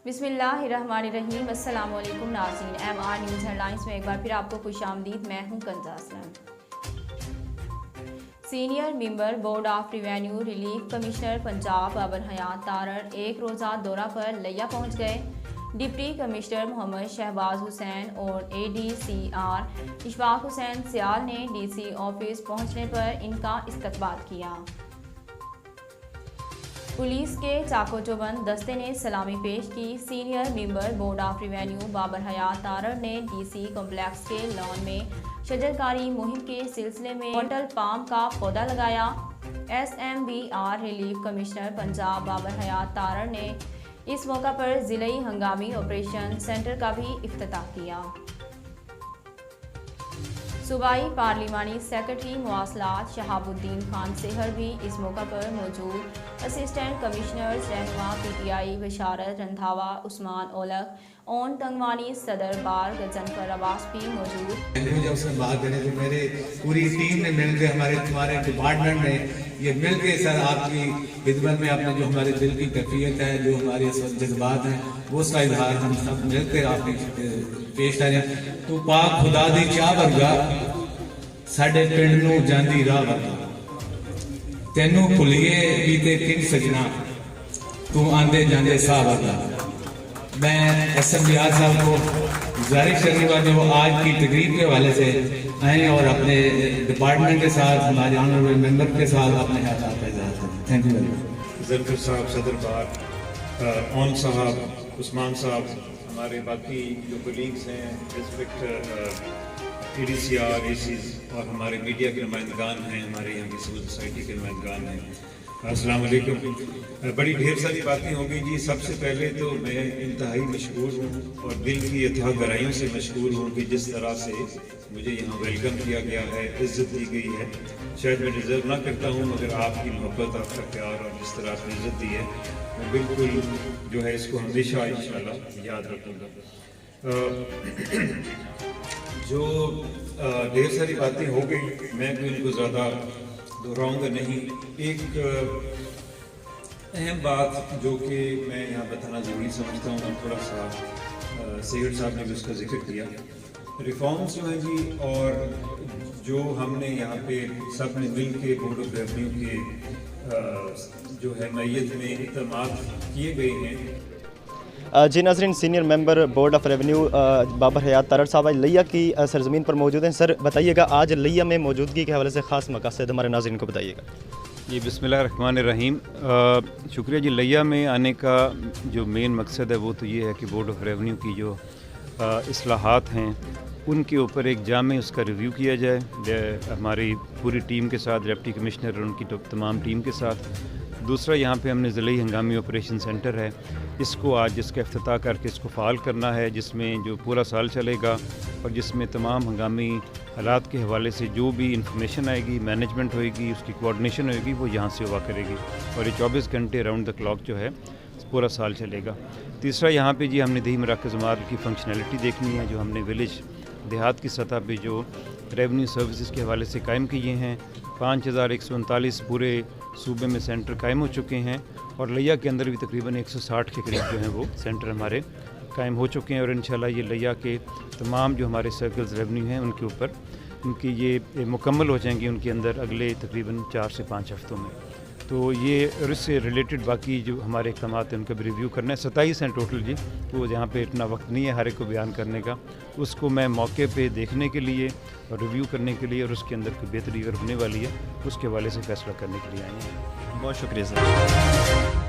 बिस्मिल्लाहिर्रहमानिर्रहीम। अस्सलाम वालेकुम नाज़रीन, MR न्यूज़ हेडलाइंस में एक बार फिर आपको खुशामदीद। मैं हूं कंजा Aslam. Senior member board of revenue relief commissioner Punjab Babar Hayat Tarar एक रोज़ा दौरा पर लिया पहुंच गए। डिप्टी कमिश्नर मोहम्मद शहबाज हुसैन और ADCR इशफाक हुसैन सियाल ने DC ऑफिस पहुंचने पर इनका इस्तकबाल किया। पुलिस के चाको चौबंद दस्ते ने सलामी पेश की। Senior member board of revenue Babar Hayat Tarar ने DC कॉम्प्लेक्स के लॉन में शजरकारी मुहिम के सिलसिले में बॉटल पाम का पौधा लगाया। SMBR relief commissioner Punjab Babar Hayat Tarar ने इस मौका पर जिले हंगामी ऑपरेशन सेंटर का भी इफ्तिताह किया। सूबाई पार्लिमानी सेक्रेटरी मवासलात शहाबुद्दीन खान सेहर भी इस मौका पर मौजूद। असिस्टेंट कमिश्नर्स रहनुमा PTI बशारत रंधावा, उस्मान ओलख ओन तंगवानी, सदर बार गजनफर अब्बास भी मौजूद। जब से बात करें तो मेरे पूरी टीम ने मिलकर हमारे डिपार्टमेंट ने ये मिलकर सर आपकी खिदमत में अपने जो हमारे दिल की कैफियत है, जो हमारे जज्बात हैं, वो उसका इजहार हम सब मिलकर आपने पेश करें। तो पाक खुदा दी चाह वर्गा साडे पिंड नूं जांदी राह वर्गा तेनू भुलिए भी ते किन सजना तू आंदे जांदे साह वर्गा। मैं SMBR साहब को गुजारिश करूँगा जो आज की तकरीब के हवाले से आए और अपने डिपार्टमेंट के साथ हमारे ऑनरेबल मेंबर के साथ अपने ख्यालात का इजहार करें। Thank you very much. जरफर साहब, सदर बार, ओन साहब, उस्मान साहब, हमारे बाकी जो कलीग्स हैं, रिस्पेक्ट ADCR ACs और हमारे मीडिया के नुमाइंदगान हैं, हमारे यहाँ की सिविल सोसाइटी के नुमाइंदगान हैं, अस्सलाम वालेकुम। बड़ी ढेर सारी बातें हो गई जी। सबसे पहले तो मैं इंतहाई मशहूर हूँ और दिल की अथाह गहराइयों से मशहूर हूँ कि जिस तरह से मुझे यहाँ वेलकम किया गया है, इज़्ज़त दी गई है। शायद मैं डिज़र्व ना करता हूँ, मगर आपकी मोहब्बत, आपका प्यार और जिस तरह आपने इज़्ज़त दी है, मैं बिल्कुल जो है इसको हमेशा इंशाल्लाह याद रखूँगा। जो ढेर सारी बातें हो गई, मैं भी उनको ज़्यादा दोहराऊंगा नहीं। एक अहम बात जो कि मैं यहाँ बताना ज़रूरी समझता हूँ, और थोड़ा सा सैयद साहब ने भी उसका जिक्र किया, रिफॉर्म्स जो हैं जी, और जो हमने यहाँ पे सब ने मिल के बोर्ड ऑफ रेवेन्यू के जो है मैयत में इक़दामात किए गए हैं। जी नाज़रीन, senior member board of revenue Babar Hayat Tarar साहब आज लिया की सरजमीन पर मौजूद हैं। सर बताइएगा, आज लिया में मौजूदगी के हवाले से ख़ास मक़ासद हमारे नाज़रीन को बताइएगा। जी बिस्मिल्लाहिर्रहमानिर्रहीम। शुक्रिया जी। लिया में आने का जो मेन मकसद है वो तो ये है कि बोर्ड ऑफ रेवेन्यू की जो इस्लाहात हैं उनके ऊपर एक जामे उसका रिव्यू किया जाए हमारी पूरी टीम के साथ, डिप्टी कमिश्नर और उनकी तमाम टीम के साथ। दूसरा, यहाँ पे हमने ज़िले हंगामी ऑपरेशन सेंटर है, इसको आज जिसका इफ्तिताह करके इसको फ़ाल करना है, जिसमें जो पूरा साल चलेगा और जिसमें तमाम हंगामी हालात के हवाले से जो भी इंफॉर्मेशन आएगी, मैनेजमेंट होएगी, उसकी कोऑर्डिनेशन होएगी, वो यहाँ से हुआ करेगी और ये 24 घंटे राउंड द क्लॉक जो है पूरा साल चलेगा। तीसरा, यहाँ पे जी हमने दही मराकज़ मार्ग की फंक्शनैलिटी देखनी है, जो हमने विलेज देहात की सतह पे जो रेवेन्यू सर्विसेज के हवाले से कायम किए हैं। 5139 पूरे सूबे में सेंटर कायम हो चुके हैं और लिया के अंदर भी तकरीबन 160 के करीब जो हैं वो सेंटर हमारे कायम हो चुके हैं और इंशाल्लाह ये लिया के तमाम जो हमारे सर्कल्स रेवेन्यू हैं उनके ऊपर उनकी ये मुकम्मल हो जाएंगी उनके अंदर अगले तकरीबन 4 से 5 हफ्तों में। तो ये और इससे रिलेटेड बाकी जो हमारे इक़दाम हैं उनका भी रिव्यू करना है। 27 हैं टोटल जी, तो यहाँ पे इतना वक्त नहीं है हर एक को बयान करने का। उसको मैं मौके पे देखने के लिए और रिव्यू करने के लिए और उसके अंदर कोई बेहतरी अगर होने वाली है उसके हवाले से फ़ैसला करने के लिए आए हैं। बहुत शुक्रिया सर।